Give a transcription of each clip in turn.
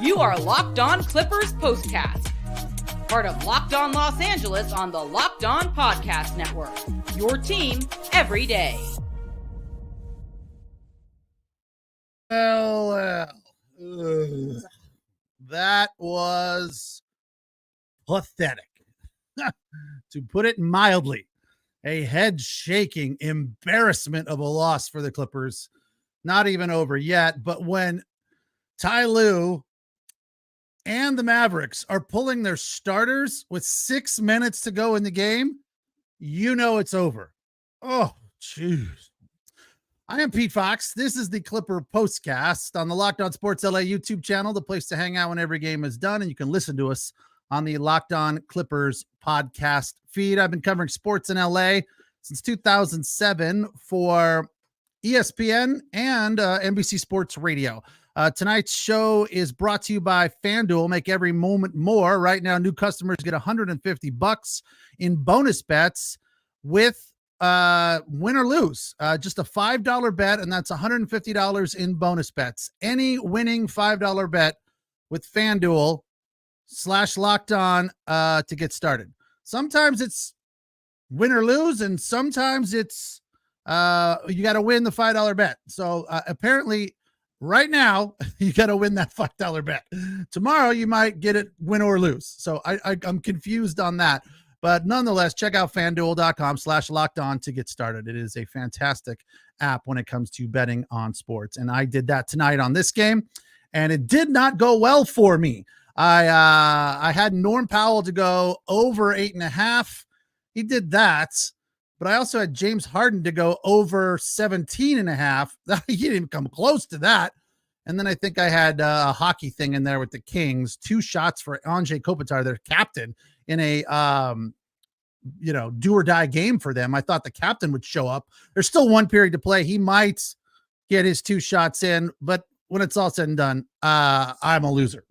You are Locked On Clippers Postcast, part of Locked On Los Angeles on the Locked On Podcast Network. Your team every day. Well, that was pathetic, to put it mildly. A head-shaking embarrassment of a loss for the Clippers. Not even over yet, but when Ty Lue and the Mavericks are pulling their starters with 6 minutes to go in the game, you know it's over. Oh, jeez. I am Pete Fox. This is the Clipper Postcast on the Locked On Sports LA YouTube channel, the place to hang out when every game is done, and you can listen to us on the Locked On Clippers podcast feed. I've been covering sports in LA since 2007 for ESPN and NBC Sports Radio. Tonight's show is brought to you by FanDuel. Make every moment more. Right now, new customers get $150 in bonus bets with win or lose. Just a $5 bet, and that's $150 in bonus bets. Any winning $5 bet with FanDuel / Locked On to get started. Sometimes it's win or lose, and sometimes it's you got to win the $5 bet. So apparently right now you got to win that $5 bet. Tomorrow you might get it win or lose. So I'm confused on that, but nonetheless, check out fanduel.com / locked on to get started. It is a fantastic app when it comes to betting on sports. And I did that tonight on this game, and it did not go well for me. I had Norm Powell to go over 8.5. He did that. But I also had James Harden to go over 17.5. He didn't even come close to that. And then I think I had a hockey thing in there with the Kings. 2 shots for Anze Kopitar, their captain, in a do or die game for them. I thought the captain would show up. There's still 1 period to play. He might get his 2 shots in, but when it's all said and done, I'm a loser.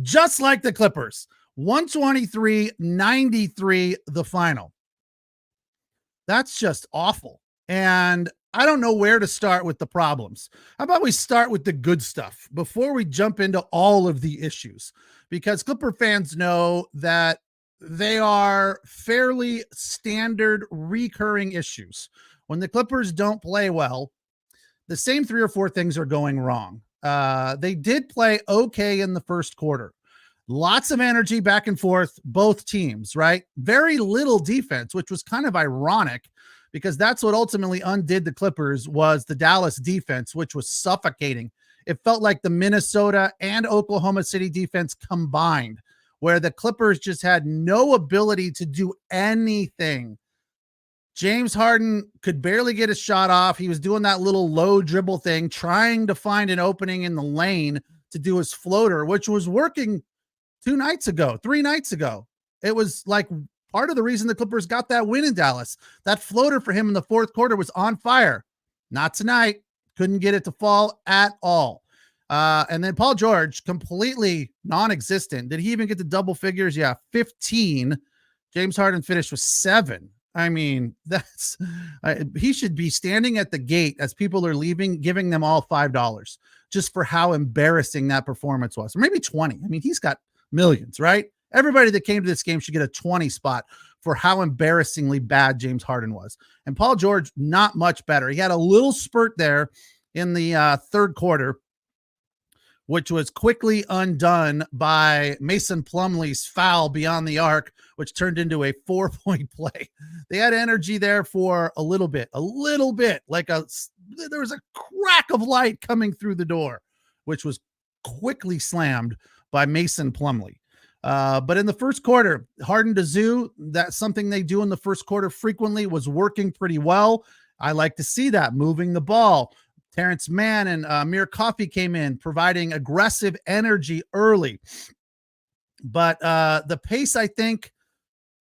Just like the Clippers. 123-93 the final. That's just awful. And I don't know where to start with the problems. How about we start with the good stuff before we jump into all of the issues? Because Clipper fans know that they are fairly standard recurring issues. When the Clippers don't play well, the same 3 or 4 things are going wrong. They did play okay in the first quarter. Lots of energy back and forth, both teams, right? Very little defense, which was kind of ironic because that's what ultimately undid the Clippers was the Dallas defense, which was suffocating. It felt like the Minnesota and Oklahoma City defense combined, where the Clippers just had no ability to do anything. James Harden could barely get a shot off. He was doing that little low dribble thing, trying to find an opening in the lane to do his floater, which was working 3 nights ago. It was like part of the reason the Clippers got that win in Dallas. That floater for him in the fourth quarter was on fire. Not tonight. Couldn't get it to fall at all. And then Paul George, completely non-existent. Did he even get to double figures? Yeah, 15. James Harden finished with 7. I mean, that's he should be standing at the gate as people are leaving, giving them all $5 just for how embarrassing that performance was. Or maybe 20. I mean, he's got millions, right? Everybody that came to this game should get a 20 spot for how embarrassingly bad James Harden was. And Paul George, not much better. He had a little spurt there in the third quarter, which was quickly undone by Mason Plumlee's foul beyond the arc, which turned into a 4-point play. They had energy there for a little bit, like there was a crack of light coming through the door, which was quickly slammed by Mason Plumlee. But in the first quarter, Harden to Zoo, that's something they do in the first quarter frequently, was working pretty well. I like to see that, moving the ball. Terrence Mann and Amir Coffey came in, providing aggressive energy early. But the pace, I think,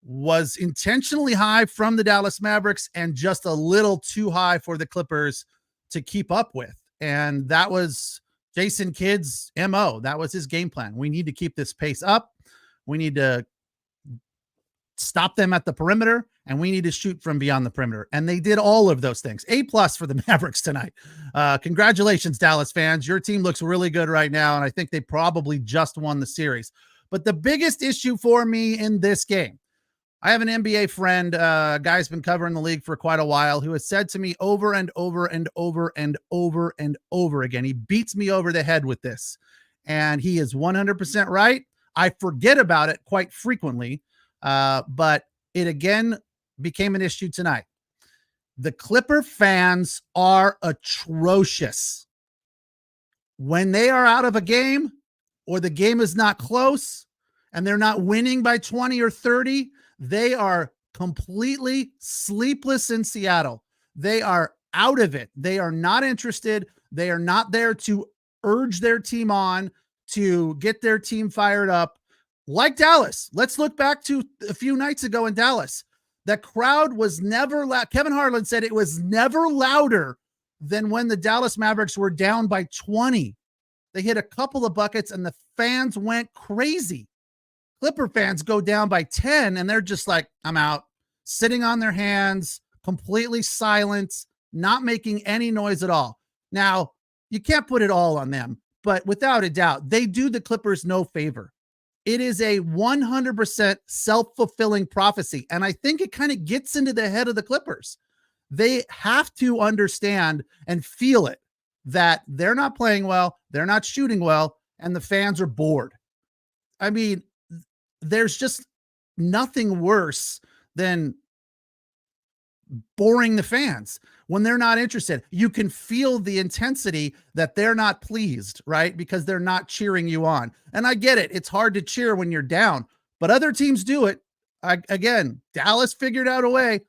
was intentionally high from the Dallas Mavericks and just a little too high for the Clippers to keep up with. And that was Jason Kidd's MO. That was his game plan. We need to keep this pace up. We need to stop them at the perimeter, and we need to shoot from beyond the perimeter. And they did all of those things. A+ for the Mavericks tonight. Congratulations, Dallas fans. Your team looks really good right now, and I think they probably just won the series. But the biggest issue for me in this game, I have an NBA friend, guy's been covering the league for quite a while, who has said to me over and over and over and over and over again, he beats me over the head with this, and he is 100% right. I forget about it quite frequently, but it again became an issue tonight. The Clipper fans are atrocious. When they are out of a game or the game is not close and they're not winning by 20 or 30, they are completely sleepless in Seattle. They are out of it. They are not interested. They are not there to urge their team on, to get their team fired up. Like Dallas, let's look back to a few nights ago in Dallas. The crowd was never loud. Kevin Harlan said it was never louder than when the Dallas Mavericks were down by 20. They hit a couple of buckets and the fans went crazy. Clipper fans go down by 10 and they're just like, I'm out, sitting on their hands, completely silent, not making any noise at all. Now, you can't put it all on them, but without a doubt, they do the Clippers no favor. It is a 100% self-fulfilling prophecy. And I think it kind of gets into the head of the Clippers. They have to understand and feel it, that they're not playing well, they're not shooting well, and the fans are bored. I mean, there's just nothing worse than boring the fans when they're not interested. You can feel the intensity that they're not pleased, right? Because they're not cheering you on. And I get it. It's hard to cheer when you're down, but other teams do it. Again, Dallas figured out a way.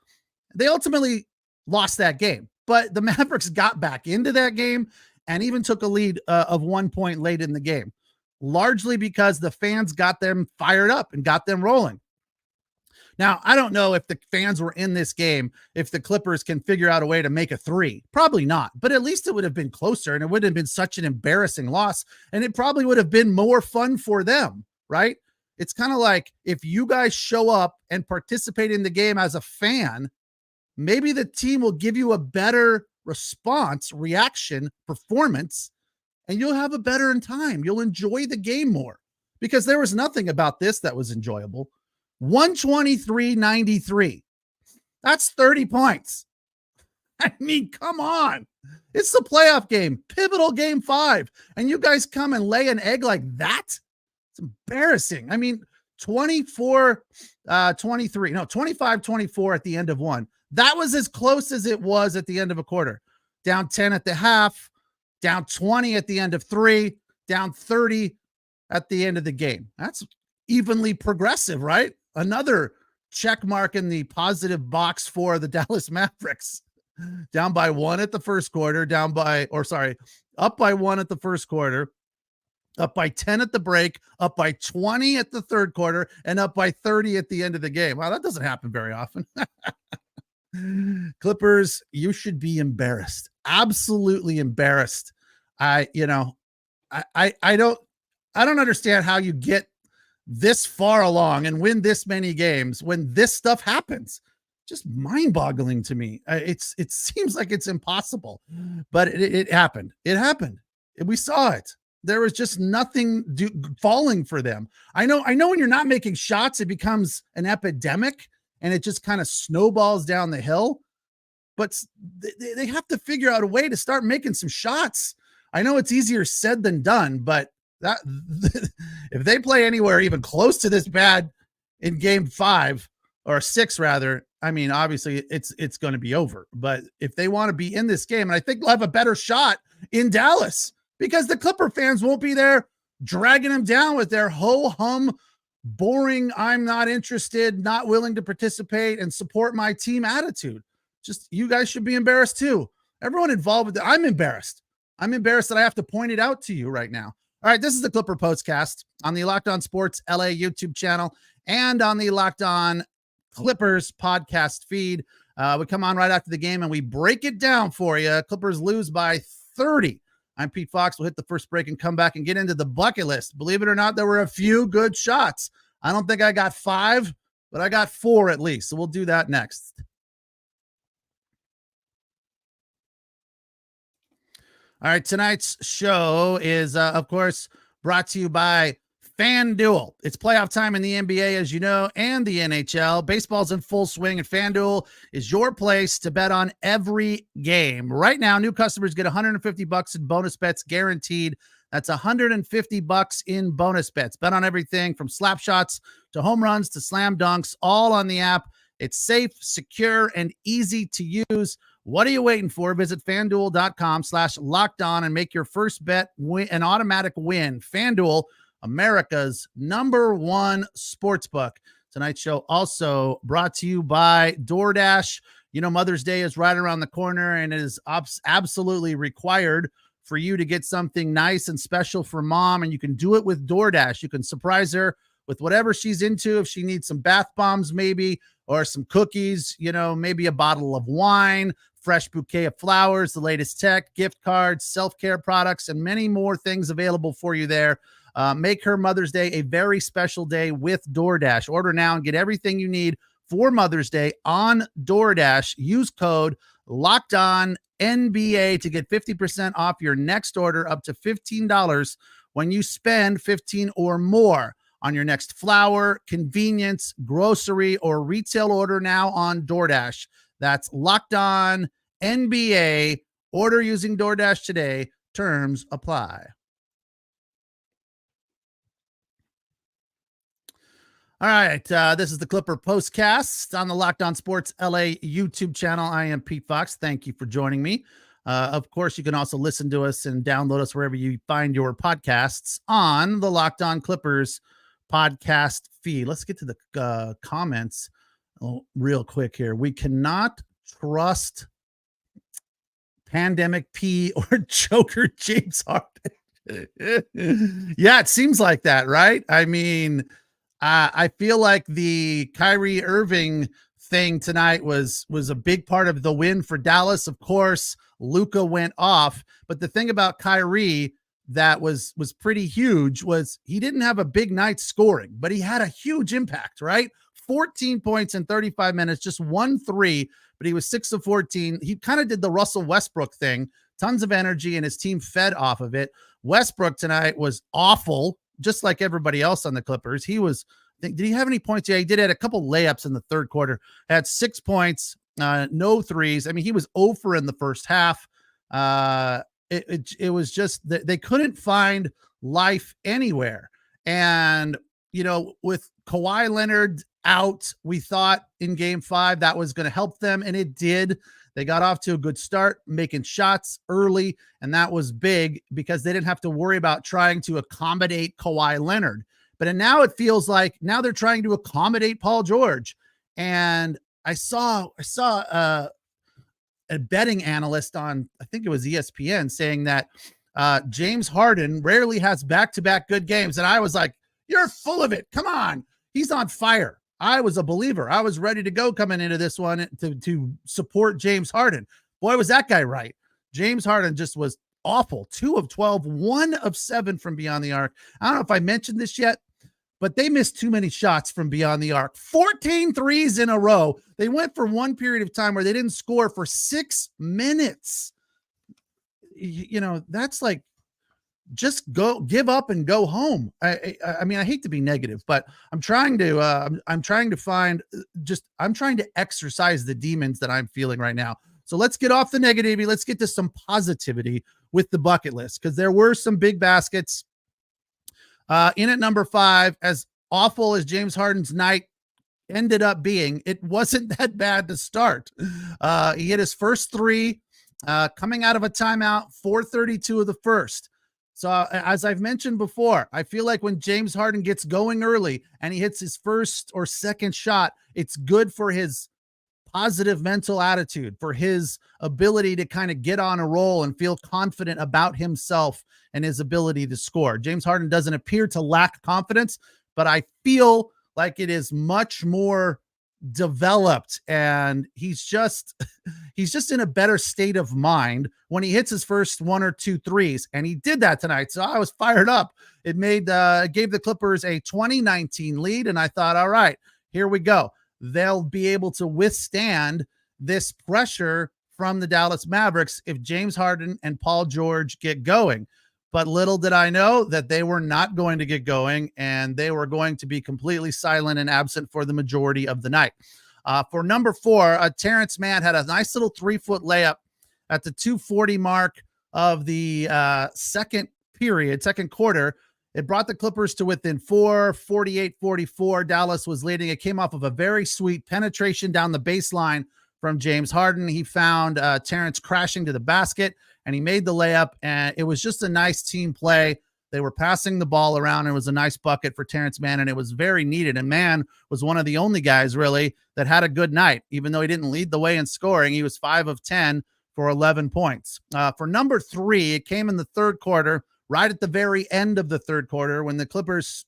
They ultimately lost that game, but the Mavericks got back into that game and even took a lead of 1 point late in the game, largely because the fans got them fired up and got them rolling. Now, I don't know if the fans were in this game, if the Clippers can figure out a way to make a three. Probably not, but at least it would have been closer and it wouldn't have been such an embarrassing loss. And it probably would have been more fun for them, right? It's kind of like if you guys show up and participate in the game as a fan, maybe the team will give you a better response, reaction, performance, and you'll have a better time. You'll enjoy the game more because there was nothing about this that was enjoyable. 123-93. That's 30 points. I mean, come on. It's the playoff game, pivotal game 5. And you guys come and lay an egg like that? It's embarrassing. I mean, 25-24 at the end of one. That was as close as it was at the end of a quarter. Down 10 at the half, down 20 at the end of 3, down 30 at the end of the game. That's evenly progressive, right? Another check mark in the positive box for the Dallas Mavericks. Down by 1 at the first quarter, up by 1 at the first quarter, up by 10 at the break, up by 20 at the third quarter, and up by 30 at the end of the game. Wow, that doesn't happen very often. Clippers, you should be embarrassed. Absolutely embarrassed. I don't understand how you get this far along and win this many games when this stuff happens. Just mind-boggling to me. It seems like it's impossible, but it happened. It happened. We saw it. There was just nothing falling for them. I know when you're not making shots, it becomes an epidemic and it just kind of snowballs down the hill, but they have to figure out a way to start making some shots. I know it's easier said than done, but that if they play anywhere even close to this bad in game 5 or 6 rather, I mean, obviously it's going to be over, but if they want to be in this game, and I think they'll have a better shot in Dallas because the Clipper fans won't be there dragging them down with their ho-hum, boring, I'm not interested, not willing to participate and support my team attitude. Just, you guys should be embarrassed too. Everyone involved with it. I'm embarrassed. I'm embarrassed that I have to point it out to you right now. All right, this is the Clipper Postcast on the Locked On Sports LA YouTube channel and on the Locked On Clippers podcast feed. We come on right after the game and we break it down for you. Clippers lose by 30. I'm Pete Fox. We'll hit the first break and come back and get into the bucket list. Believe it or not, there were a few good shots. I don't think I got 5, but I got 4 at least. So we'll do that next. All right. Tonight's show is, of course, brought to you by FanDuel. It's playoff time in the NBA, as you know, and the NHL. Baseball's in full swing, and FanDuel is your place to bet on every game. Right now, new customers get $150 in bonus bets guaranteed. That's $150 in bonus bets. Bet on everything from slap shots to home runs to slam dunks, all on the app. It's safe, secure, and easy to use. What are you waiting for? Visit FanDuel.com/lockedon and make your first bet an automatic win. FanDuel, America's #1 sportsbook. Tonight's show also brought to you by DoorDash. You know, Mother's Day is right around the corner, and it is absolutely required for you to get something nice and special for mom, and you can do it with DoorDash. You can surprise her with whatever she's into. If she needs some bath bombs, maybe, or some cookies, you know, maybe a bottle of wine, fresh bouquet of flowers, the latest tech, gift cards, self-care products, and many more things available for you there. Make her Mother's Day a very special day with DoorDash. Order now and get everything you need for Mother's Day on DoorDash. Use code LOCKEDONNBA to get 50% off your next order up to $15 when you spend $15 or more on your next flour, convenience, grocery, or retail order now on DoorDash. That's Locked On NBA. Order using DoorDash today. Terms apply. All right. This is the Clipper Postcast on the Locked On Sports LA YouTube channel. I am Pete Fox. Thank you for joining me. Of course, you can also listen to us and download us wherever you find your podcasts on the Locked On Clippers podcast feed. Let's get to the comments real quick here. We cannot trust Pandemic P or Joker James Harden. Yeah, it seems like that, right? I mean, I feel like the Kyrie Irving thing tonight was a big part of the win for Dallas. Of course, Luka went off, but the thing about Kyrie that was pretty huge was he didn't have a big night scoring, but he had a huge impact, right? 14 points in 35 minutes, just 1 3, but he was 6 of 14. He kind of did the Russell Westbrook thing, tons of energy, and his team fed off of it. Westbrook tonight was awful, just like everybody else on the Clippers. He was, did he have any points? Yeah, he did. Had a couple layups in the third quarter, had 6 points, no threes. I mean, he was 0 for in the first half. It was just that they couldn't find life anywhere. And, you know, with Kawhi Leonard out, we thought in game 5 that was going to help them, and it did. They got off to a good start, making shots early, and that was big because they didn't have to worry about trying to accommodate Kawhi Leonard. But now it feels like now they're trying to accommodate Paul George. And I saw a betting analyst on, I think it was ESPN, saying that James Harden rarely has back-to-back good games. And I was like, you're full of it. Come on. He's on fire. I was a believer. I was ready to go coming into this one to support James Harden. Boy, was that guy right. James Harden just was awful. 2 of 12, 1 of 7 from beyond the arc. I don't know if I mentioned this yet, but they missed too many shots from beyond the arc. 14 threes in a row. They went for one period of time where they didn't score for 6 minutes. You know, that's like, just give up and go home. I mean, I hate to be negative, but I'm trying to exercise the demons that I'm feeling right now. So let's get off the negativity. Let's get to some positivity with the bucket list, because there were some big baskets. In at number 5, as awful as James Harden's night ended up being, it wasn't that bad to start. He hit his first 3 coming out of a timeout, 4:32 of the first. So as I've mentioned before, I feel like when James Harden gets going early and he hits his first or second shot, it's good for his positive mental attitude, for his ability to kind of get on a roll and feel confident about himself and his ability to score. James Harden doesn't appear to lack confidence, but I feel like it is much more developed, and he's just in a better state of mind when he hits his first 1 or 2 threes, and he did that tonight. So I was fired up. It gave the Clippers a 20-19 lead, and I thought, all right, here we go. They'll be able to withstand this pressure from the Dallas Mavericks if James Harden and Paul George get going. But little did I know that they were not going to get going, and they were going to be completely silent and absent for the majority of the night. For number 4, Terrence Mann had a nice little 3-foot layup at the 2:40 mark of the second quarter. It brought the Clippers to within 4, 48-44. Dallas was leading. It came off of a very sweet penetration down the baseline from James Harden. He found Terrence crashing to the basket, and he made the layup, and it was just a nice team play. They were passing the ball around, and it was a nice bucket for Terrence Mann, and it was very needed. And Mann was one of the only guys, really, that had a good night. Even though he didn't lead the way in scoring, he was 5 of 10 for 11 points. For number 3, it came in the third quarter, right at the very end of the third quarter, when the Clippers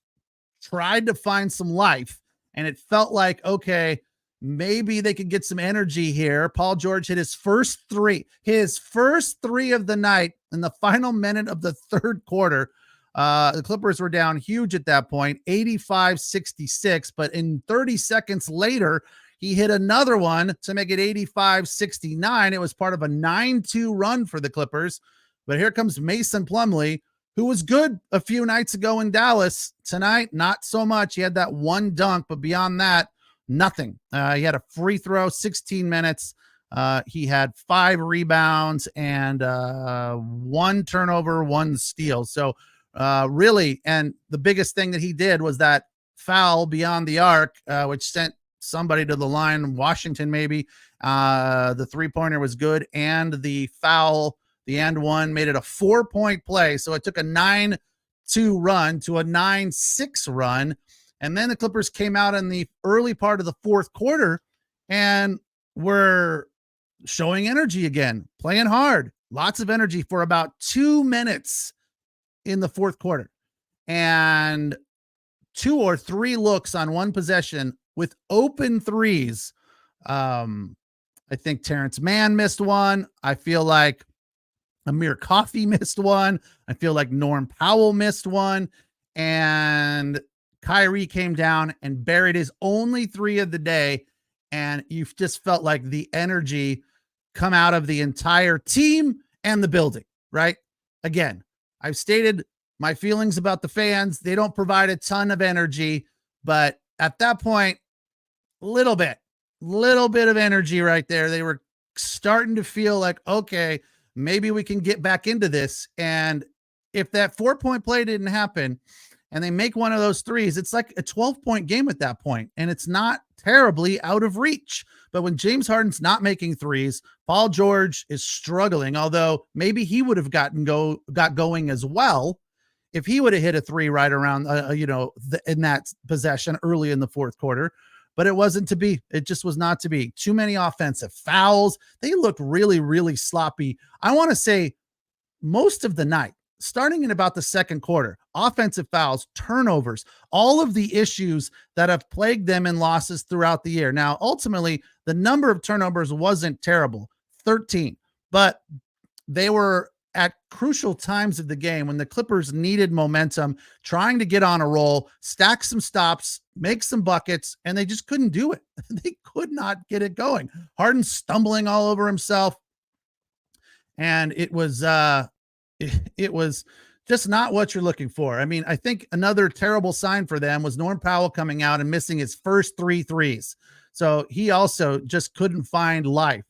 tried to find some life, and it felt like, okay, maybe they could get some energy here. Paul George hit his first three of the night in the final minute of the third quarter. The Clippers were down huge at that point, 85-66, but in 30 seconds later, he hit another one to make it 85-69. It was part of a 9-2 run for the Clippers. But here comes Mason Plumlee, who was good a few nights ago in Dallas. Tonight, not so much. He had that one dunk, but beyond that, nothing. He had a free throw, 16 minutes. He had 5 rebounds and 1 turnover, 1 steal. So really, and the biggest thing that he did was that foul beyond the arc, which sent somebody to the line, Washington maybe. The three-pointer was good, and the foul, the and one, made it a 4-point play. So it took a 9-2 run to a 9-6 run. And then the Clippers came out in the early part of the fourth quarter and were showing energy again, playing hard, lots of energy for about 2 minutes in the fourth quarter. And 2 or 3 looks on one possession with open threes. I think Terrence Mann missed one. I feel like Amir Coffey missed one. I feel like Norm Powell missed one. And Kyrie came down and buried his only 3 of the day. And you just felt like the energy come out of the entire team and the building, right? Again, I've stated my feelings about the fans. They don't provide a ton of energy, but at that point, little bit of energy right there. They were starting to feel like, okay, maybe we can get back into this. And if that 4-point play didn't happen and they make one of those threes, it's like a 12-point game at that point, and it's not terribly out of reach. But when James Harden's not making threes, Paul George is struggling, although maybe he would have got going as well if he would have hit a 3 right around, in that possession early in the fourth quarter. But it wasn't to be. It just was not to be. Too many offensive fouls. They looked really, really sloppy. I want to say most of the night, starting in about the second quarter, offensive fouls, turnovers, all of the issues that have plagued them in losses throughout the year. Now, ultimately, the number of turnovers wasn't terrible, 13, but they were at crucial times of the game when the Clippers needed momentum, trying to get on a roll, stack some stops, make some buckets, and they just couldn't do it. They could not get it going. Harden stumbling all over himself. And it was just not what you're looking for. I mean, I think another terrible sign for them was Norm Powell coming out and missing his first 3 threes. So he also just couldn't find life.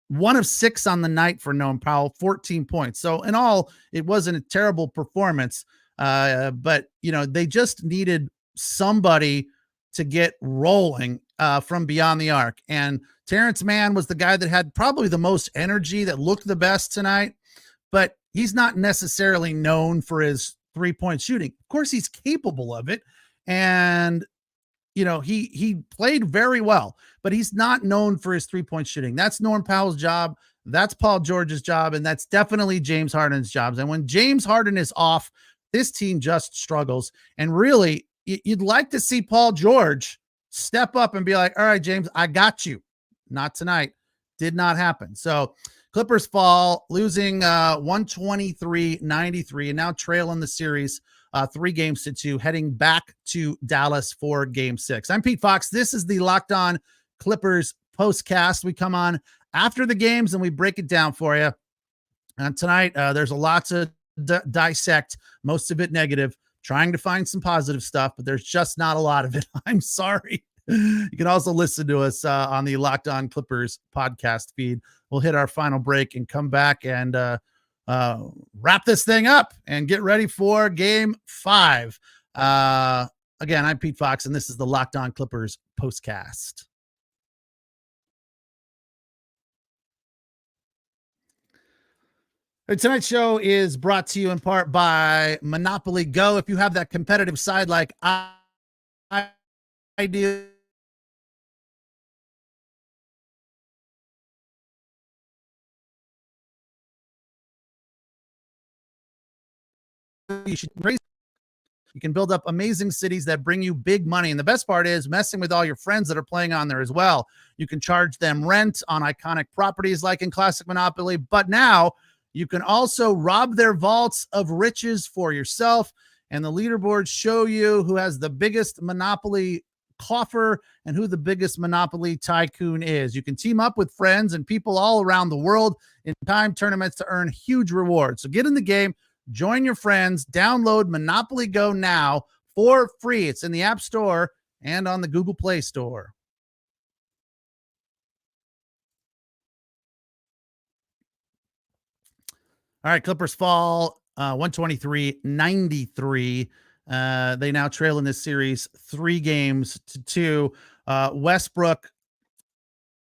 1 of 6 on the night for Norm Powell, 14 points. So in all, it wasn't a terrible performance. But they just needed somebody to get rolling from beyond the arc. And Terrence Mann was the guy that had probably the most energy, that looked the best tonight. But he's not necessarily known for his 3-point shooting. Of course, he's capable of it. And, he played very well, but he's not known for his 3-point shooting. That's Norm Powell's job. That's Paul George's job. And that's definitely James Harden's job. And when James Harden is off, this team just struggles. And really, you'd like to see Paul George step up and be like, all right, James, I got you. Not tonight. Did not happen. So Clippers fall, losing 123-93, and now trail in the series 3-2, heading back to Dallas for Game 6. I'm Pete Fox. This is the Locked On Clippers postcast. We come on after the games and we break it down for you. And tonight, there's a lot to dissect, most of it negative, trying to find some positive stuff, but there's just not a lot of it. I'm sorry. You can also listen to us on the Locked On Clippers podcast feed. We'll hit our final break and come back and wrap this thing up and get ready for Game 5. Again, I'm Pete Fox, and this is the Locked On Clippers postcast. Tonight's show is brought to you in part by Monopoly Go. If you have that competitive side like I do, you should raise. You can build up amazing cities that bring you big money. And the best part is messing with all your friends that are playing on there as well. You can charge them rent on iconic properties like in Classic Monopoly, but now you can also rob their vaults of riches for yourself. And the leaderboards show you who has the biggest Monopoly coffer and who the biggest Monopoly tycoon is. You can team up with friends and people all around the world in time tournaments to earn huge rewards. So get in the game, join your friends, download Monopoly Go now for free. It's in the App Store and on the Google Play Store. All right, Clippers fall 123-93. They now trail in this series 3-2. Westbrook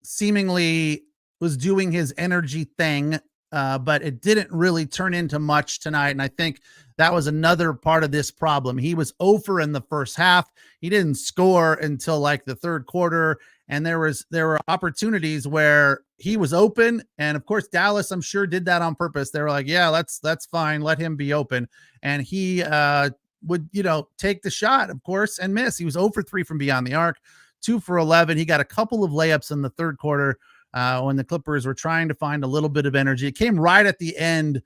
seemingly was doing his energy thing, but it didn't really turn into much tonight. And I think that was another part of this problem. He was 0 in the first half. He didn't score until like the third quarter. And there were opportunities where he was open. And of course, Dallas, I'm sure, did that on purpose. They were like, yeah, that's fine. Let him be open. And he would, take the shot, of course, and miss. He was 0 for 3 from beyond the arc, 2 for 11. He got a couple of layups in the third quarter when the Clippers were trying to find a little bit of energy. It came right at the end.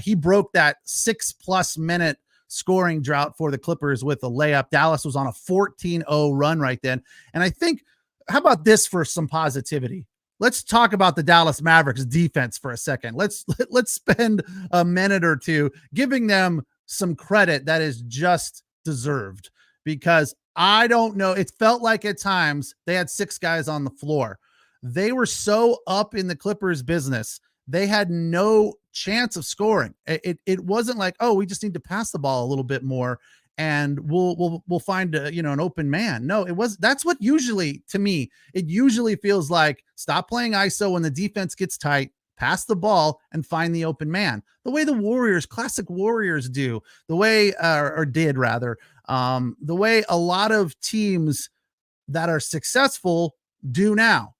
He broke that 6+ minute scoring drought for the Clippers with a layup. Dallas was on a 14-0 run right then. And I think, how about this for some positivity? Let's talk about the Dallas Mavericks defense for a second. Let's spend a minute or two giving them some credit that is just deserved, because I don't know. It felt like at times they had 6 guys on the floor. They were so up in the Clippers business. They had no chance of scoring. It wasn't like, oh, we just need to pass the ball a little bit more and we'll find an open man. No, that's what usually, to me, it usually feels like. Stop playing ISO when the defense gets tight, pass the ball and find the open man. The way the Warriors, classic Warriors do, the way, or did rather, the way a lot of teams that are successful do now.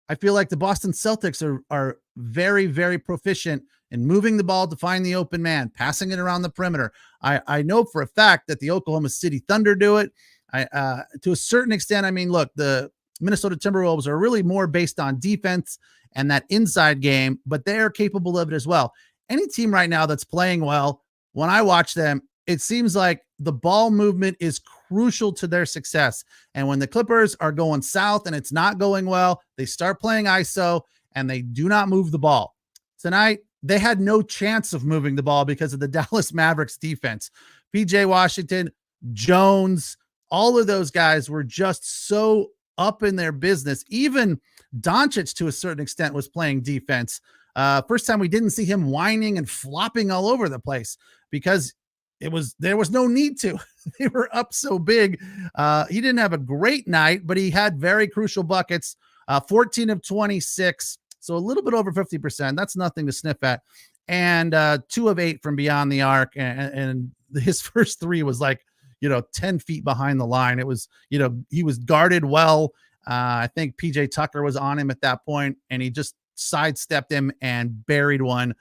I feel like the Boston Celtics are very, very proficient in moving the ball to find the open man, passing it around the perimeter. I know for a fact that the Oklahoma City Thunder do it. To a certain extent, I mean, look, the Minnesota Timberwolves are really more based on defense and that inside game, but they're capable of it as well. Any team right now that's playing well, when I watch them, it seems like the ball movement is crucial to their success. And when the Clippers are going south and it's not going well, they start playing ISO and they do not move the ball. Tonight, they had no chance of moving the ball because of the Dallas Mavericks defense. PJ Washington, Jones, all of those guys were just so up in their business. Even Doncic, to a certain extent, was playing defense. First time we didn't see him whining and flopping all over the place because there was no need to. They were up so big. He didn't have a great night, but he had very crucial buckets. 14 of 26, so a little bit over 50%. That's nothing to sniff at. And 2 of 8 from beyond the arc. And his first 3 was like, 10 feet behind the line. It was, he was guarded well. I think PJ Tucker was on him at that point, and he just sidestepped him and buried one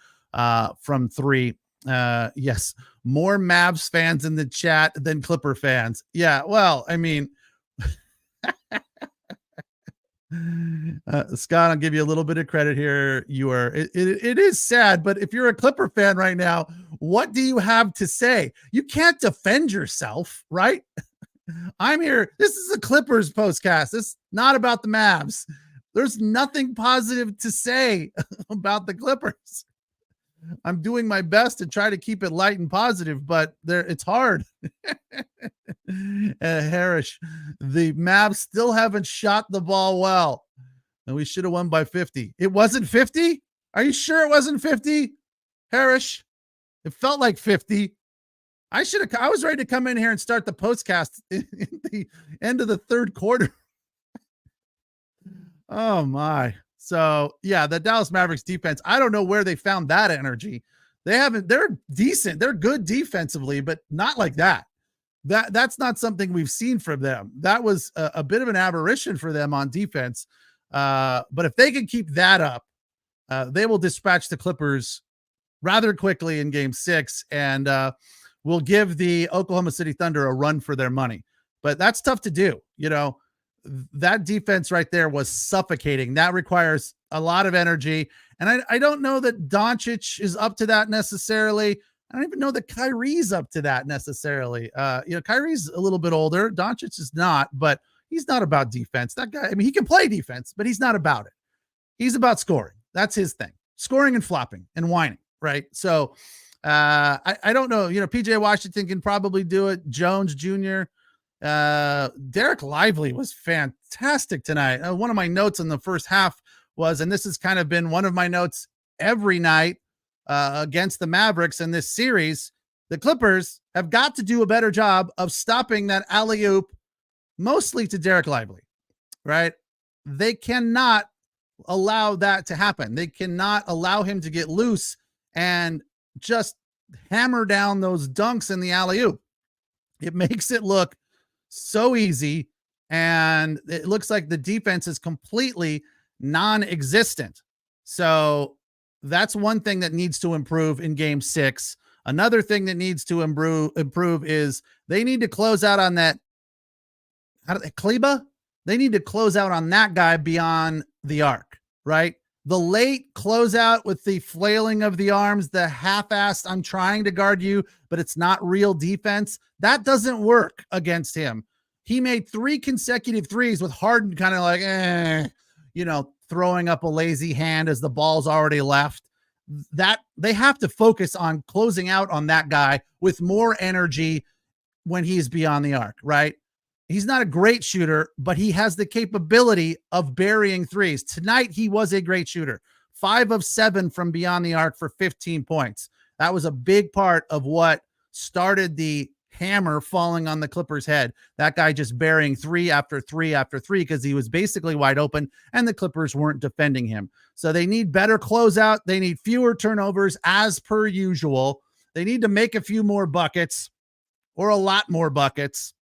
from 3. Yes, more Mavs fans in the chat than Clipper fans. Yeah, well, I mean, Scott, I'll give you a little bit of credit here. It is sad, but if you're a Clipper fan right now, What do you have to say? You can't defend yourself, right? I'm here. This is a Clippers postcast. This is not about the Mavs. There's nothing positive to say about the Clippers. I'm doing my best to try to keep it light and positive, but it's hard. Harris, the Mavs still haven't shot the ball well, and we should have won by 50. It wasn't 50? Are you sure it wasn't 50? Harris, it felt like 50. I was ready to come in here and start the postcast in the end of the third quarter. Oh my. So yeah, the Dallas Mavericks defense, I don't know where they found that energy. They're decent. They're good defensively, but not like that. That's not something we've seen from them. That was a bit of an aberration for them on defense. But if they can keep that up, they will dispatch the Clippers rather quickly in game 6 and will give the Oklahoma City Thunder a run for their money. But that's tough to do. You know, that defense right there was suffocating. That requires a lot of energy. And I don't know that Doncic is up to that necessarily. I don't even know that Kyrie's up to that necessarily. Kyrie's a little bit older. Doncic is not, but he's not about defense. That guy, I mean, he can play defense, but he's not about it. He's about scoring. That's his thing. Scoring and flopping and whining, right? So I don't know. PJ Washington can probably do it. Jones Jr., Derek Lively was fantastic tonight. One of my notes in the first half was, and this has kind of been one of my notes every night against the Mavericks in this series, the Clippers have got to do a better job of stopping that alley-oop, mostly to Derek Lively, right? They cannot allow that to happen. They cannot allow him to get loose and just hammer down those dunks in the alley-oop. It makes it look so easy, and it looks like the defense is completely non-existent. So that's one thing that needs to improve in game 6. Another thing that needs to improve is they need to close out on that. Kleba? They need to close out on that guy beyond the arc, right? The late closeout with the flailing of the arms, the half-assed, I'm trying to guard you, but it's not real defense. That doesn't work against him. He made 3 consecutive threes with Harden kind of like, throwing up a lazy hand as the ball's already left. That they have to focus on closing out on that guy with more energy when he's beyond the arc, right? He's not a great shooter, but he has the capability of burying threes. Tonight, he was a great shooter. 5 of 7 from beyond the arc for 15 points. That was a big part of what started the hammer falling on the Clippers' head. That guy just burying 3 after 3 after 3 because he was basically wide open and the Clippers weren't defending him. So they need better closeout. They need fewer turnovers as per usual. They need to make a few more buckets or a lot more buckets.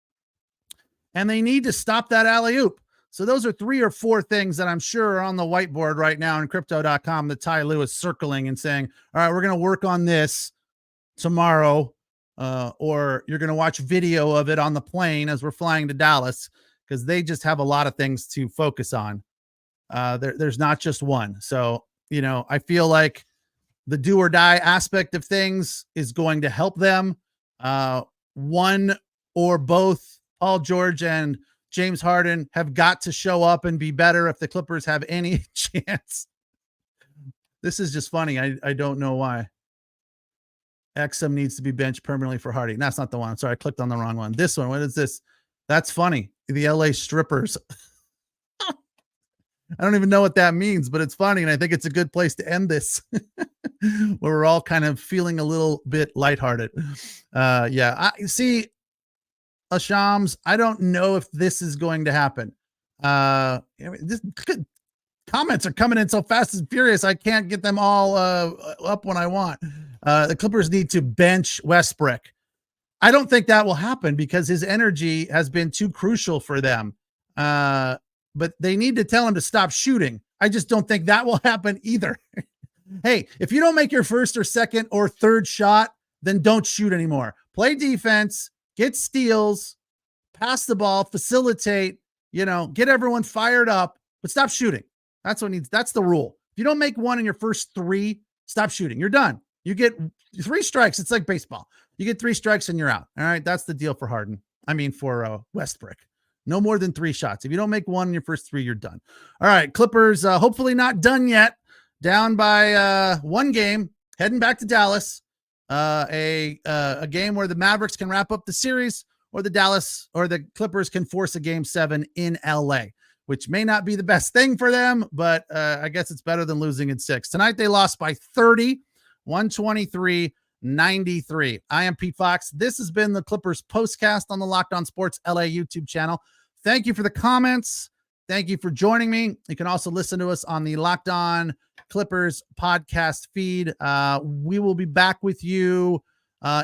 And they need to stop that alley-oop. So those are 3 or 4 things that I'm sure are on the whiteboard right now in crypto.com that Ty Lue is circling and saying, all right, we're going to work on this tomorrow. Or you're going to watch video of it on the plane as we're flying to Dallas, because they just have a lot of things to focus on. There's not just one. So, I feel like the do or die aspect of things is going to help them. One or both Paul George and James Harden have got to show up and be better if the Clippers have any chance. This is just funny. I don't know why. Exum needs to be benched permanently for Hardy. That's not the one. Sorry, I clicked on the wrong one. This one. What is this? That's funny. The LA strippers. I don't even know what that means, but it's funny. And I think it's a good place to end this where we're all kind of feeling a little bit lighthearted. I see. Shams, I don't know if this is going to happen. This comments are coming in so fast and furious. I can't get them all up when I want. The Clippers need to bench Westbrook. I don't think that will happen because his energy has been too crucial for them. But they need to tell him to stop shooting. I just don't think that will happen either. Hey, if you don't make your first or second or third shot, then don't shoot anymore. Play defense. Get steals, pass the ball, facilitate, get everyone fired up, but stop shooting. That's the rule. If you don't make one in your first 3, stop shooting. You're done. You get 3 strikes. It's like baseball. You get 3 strikes and you're out. All right. That's the deal for Harden. I mean, for Westbrook. No more than 3 shots. If you don't make one in your first 3, you're done. All right. Clippers, hopefully not done yet. Down by 1 game. Heading back to Dallas. A game where the Mavericks can wrap up the series, or the Clippers can force a game 7 in LA, which may not be the best thing for them, but I guess it's better than losing in 6. Tonight they lost by 30, 123-93. I am Pete Fox. This has been the Clippers Postcast on the Locked On Sports LA YouTube channel. Thank you for the comments. Thank you for joining me. You can also listen to us on the Locked On Clippers podcast feed. We will be back with you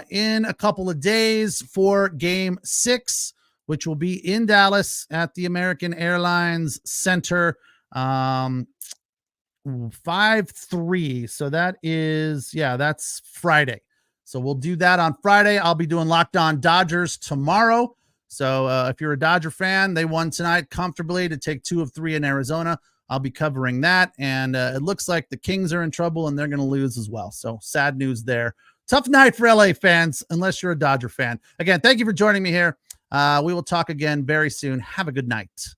in a couple of days for game 6, which will be in Dallas at the American Airlines Center. 5-3. So that's Friday. So we'll do that on Friday. I'll be doing Locked On Dodgers tomorrow. So if you're a Dodger fan, they won tonight comfortably to take 2 of 3 in Arizona. I'll be covering that. And it looks like the Kings are in trouble and they're going to lose as well. So sad news there. Tough night for LA fans, unless you're a Dodger fan. Again, thank you for joining me here. We will talk again very soon. Have a good night.